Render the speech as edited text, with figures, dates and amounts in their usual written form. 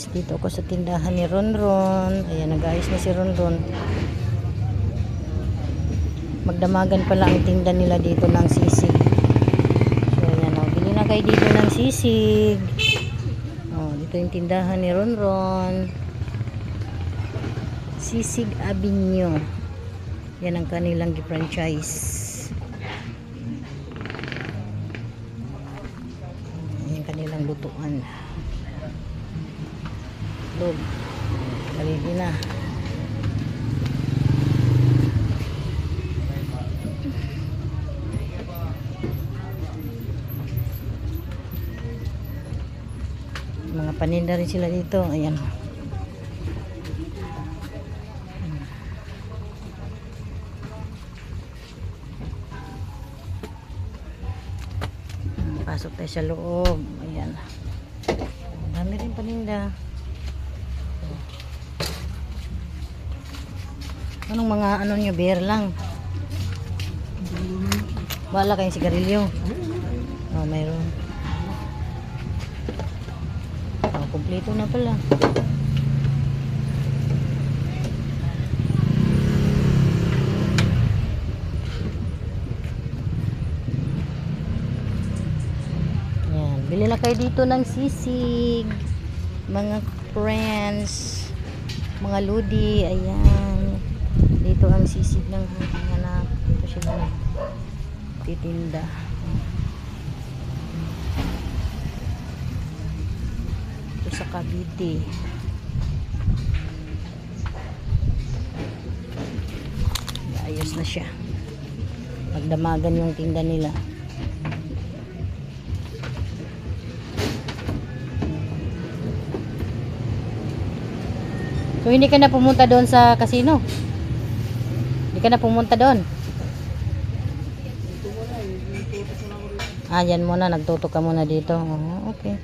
guys, dito ako sa tindahan ni Ronron. Ayan, nag-ayos na si Ronron. Magdamagan pala ang tinda nila dito ng sisig. So ayan o, bili na kayo dito ng sisig. Dito yung tindahan ni Ronron. Sisig Avenue. Yan ang kanilang franchise. Yan kanilang lutuan. Log. Ready na. Mga paninda rin sila dito. Ayan. Pasok tayo sa loob. Ayan. Dami rin paninda. Anong mga ano nyo? Beer lang. Wala kayong sigarilyo. Mayroon. Kompleto na pala. Yan. Bili na kayo dito ng sisig. Mga friends. Mga ludi. Ayan. Dito ang sisig ng anak. Dito sila titinda. Ito sa Cavite. Ayos na siya. Magdamagan yung tinda nila. So hindi ka na pumunta doon sa casino? Hindi ka na pumunta doon? Yan muna, nagtutok ka muna dito. Okay.